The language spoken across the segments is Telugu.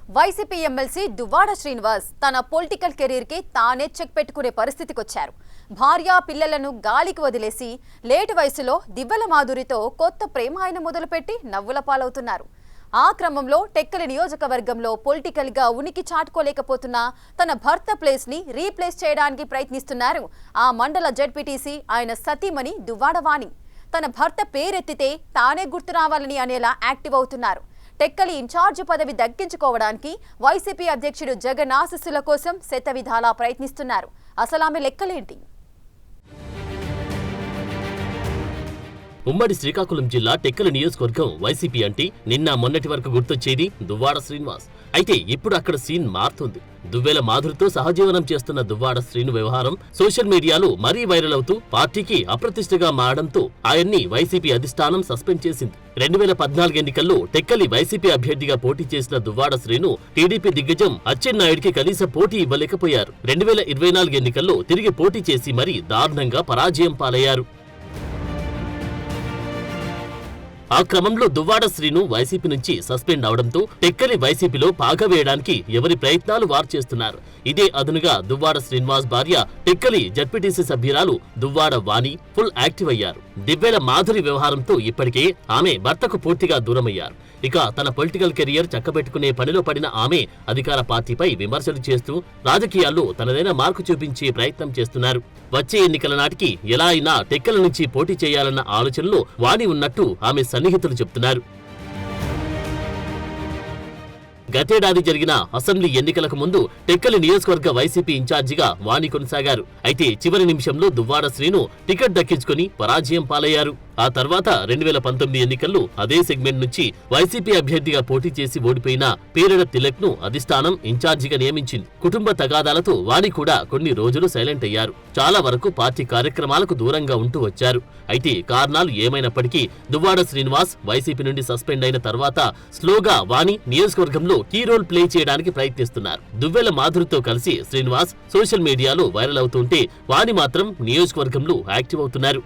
వైసీపీ ఎమ్మెల్సీ దువ్వాడ శ్రీనివాస్ తన పొలిటికల్ కెరీర్ కి తానే చెక్ పెట్టుకునే పరిస్థితికి వచ్చారు. భార్య పిల్లలను గాలికి వదిలేసి లేటు వయసులో దివ్వెల మాధురితో కొత్త ప్రేమ ఆయన మొదలుపెట్టి నవ్వుల పాలవుతున్నారు. ఆ క్రమంలో టెక్కలి నియోజకవర్గంలో పొలిటికల్ గా ఉనికి చాటుకోలేకపోతున్న తన భర్త ప్లేస్ ని రీప్లేస్ చేయడానికి ప్రయత్నిస్తున్నారు ఆ మండల జెడ్పీటీసీ ఆయన సతీమణి దువ్వాడ వాణి. తన భర్త పేరెత్తితే తానే గుర్తు రావాలని అనేలా యాక్టివ్ అవుతున్నారు. టెక్కలి ఇన్ఛార్జ్ పదవి దక్కించుకోవడానికి వైసీపీ అధ్యక్షుడు జగన్ ఆశీస్సుల కోసం శతవిధాలా ప్రయత్నిస్తున్నారు. అసలు ఆమె లెక్కలేంటి? ఉమ్మడి శ్రీకాకుళం జిల్లా టెక్కలి నియోజకవర్గం వైసీపీ అంటే నిన్న మొన్నటి వరకు గుర్తొచ్చేది దువ్వాడ శ్రీనివాస్. అయితే ఇప్పుడు అక్కడ సీన్ మారుతుంది. దువ్వెల మాధురితో సహజీవనం చేస్తున్న దువ్వాడ శ్రీను వ్యవహారం సోషల్ మీడియాలో మరీ వైరల్ అవుతూ పార్టీకి అప్రతిష్టగా మారడంతో ఆయన్ని వైసీపీ అధిష్టానం సస్పెండ్ చేసింది. 2014 ఎన్నికల్లో టెక్కలి వైసీపీ అభ్యర్థిగా పోటీ చేసిన దువ్వాడ శ్రీను టీడీపీ దిగ్గజం అచ్చెన్నాయుడికి కనీస పోటీ ఇవ్వలేకపోయారు. 2024 ఎన్నికల్లో తిరిగి పోటీ చేసి మరీ దారుణంగా పరాజయం పాలయ్యారు. ఆ క్రమంలో దువ్వాడ శ్రీను వైసీపీ నుంచి సస్పెండ్ అవడంతో టెక్కలి వైసీపీలో పాగా వేయడానికి ఎవరి ప్రయత్నాలు వారు చేస్తున్నారు. ఇదే అదునుగా దువ్వాడ శ్రీనివాస్ భార్య టెక్కలి జడ్పీటీసీ సభ్యురాలు దువ్వాడ వాణి ఫుల్ యాక్టివ్ అయ్యారు. దివ్వెల మాధురి వ్యవహారంతో ఇప్పటికే ఆమె భర్తకు పూర్తిగా దూరమయ్యారు. ఇక తన పొలిటికల్ కెరియర్ చక్కబెట్టుకునే పనిలో పడిన ఆమె అధికార పార్టీపై విమర్శలు చేస్తూ రాజకీయాల్లో తనదైన మార్కు చూపించే ప్రయత్నం చేస్తున్నారు. వచ్చే ఎన్నికల నాటికి ఎలా అయినా టెక్కల నుంచి పోటీ చేయాలన్న ఆలోచనలో వాణి ఉన్నట్టు ఆమె సన్నిహితులు చెబుతున్నారు. గతేడాది జరిగిన అసెంబ్లీ ఎన్నికలకు ముందు టెక్కలి నియోజకవర్గ వైసీపీ ఇన్ఛార్జిగా వాణి కొనసాగారు. అయితే చివరి నిమిషంలో దువ్వాడ శ్రీను టికెట్ దక్కించుకుని పరాజయం పాలయ్యారు. ఆ తర్వాత 2019 ఎన్నికల్లో అదే సెగ్మెంట్ నుంచి వైసీపీ అభ్యర్థిగా పోటీ చేసి ఓడిపోయిన పేరెడ తిలక్ ను అధిష్టానం ఇన్ఛార్జిగా నియమించింది. కుటుంబ తగాదాలతో వాణి కూడా కొన్ని రోజులు సైలెంట్ అయ్యారు. చాలా వరకు పార్టీ కార్యక్రమాలకు దూరంగా ఉంటూ వచ్చారు. అయితే కారణాలు ఏమైనప్పటికీ దువ్వాడ శ్రీనివాస్ వైసీపీ నుండి సస్పెండ్ అయిన తర్వాత స్లోగా వాణి నియోజకవర్గంలో కీ రోల్ ప్లే చేయడానికి ప్రయత్నిస్తున్నారు. దువ్వెల మాధురితో కలిసి శ్రీనివాస్ సోషల్ మీడియాలో వైరల్ అవుతుంటే వాణి మాత్రం నియోజకవర్గంలో యాక్టివ్ అవుతున్నారు.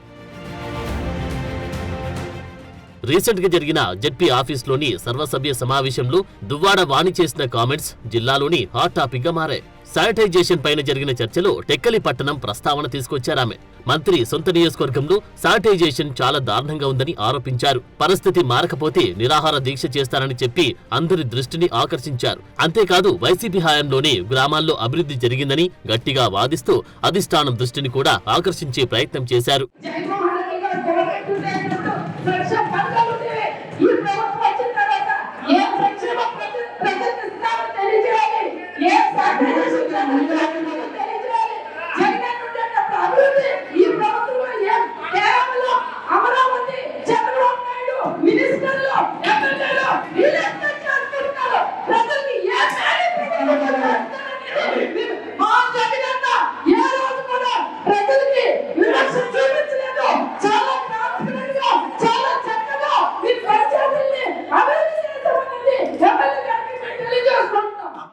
రీసెంట్ గా జరిగిన జెడ్పీ ఆఫీస్లోని సర్వసభ్య సమావేశంలో దువ్వాడ వాణి చేసిన కామెంట్స్ జిల్లాలోని హాట్ టాపిక్ గా మారాయి. శానిటైజేషన్ పైన జరిగిన చర్చలో టెక్కలి పట్టణం ప్రస్తావన తీసుకొచ్చారామె. మంత్రి సొంత నియోజకవర్గంలో శానిటైజేషన్ చాలా దారుణంగా ఉందని ఆరోపించారు. పరిస్థితి మారకపోతే నిరాహార దీక్ష చేస్తారని చెప్పి అందరి దృష్టిని ఆకర్షించారు. అంతేకాదు వైసీపీ హయాంలోనే గ్రామాల్లో అభివృద్ధి జరిగిందని గట్టిగా వాదిస్తూ అధిష్టానం దృష్టిని కూడా ఆకర్షించే ప్రయత్నం చేశారు.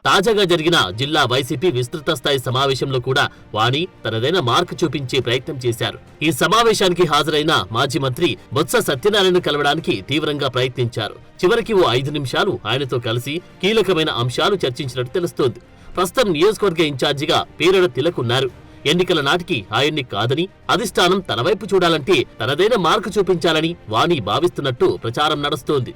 తాజాగా జరిగిన జిల్లా వైసీపీ విస్తృత స్థాయి సమావేశంలో కూడా వాణి తనదైన మార్క్ చూపించే ప్రయత్నం చేశారు. ఈ సమావేశానికి హాజరైన మాజీ మంత్రి బొత్స సత్యనారాయణ కలవడానికి తీవ్రంగా ప్రయత్నించారు. చివరికి ఓ 5 నిమిషాలు ఆయనతో కలిసి కీలకమైన అంశాలు చర్చించినట్టు తెలుస్తోంది. ప్రస్తుతం నియోజకవర్గ ఇన్ఛార్జిగా పేరెడ తిలక్ ఉన్నారు. ఎన్నికల నాటికి ఆయన్ని కాదని అధిష్టానం తన వైపు చూడాలంటే తనదైన మార్కు చూపించాలని వాణి భావిస్తున్నట్టు ప్రచారం నడుస్తోంది.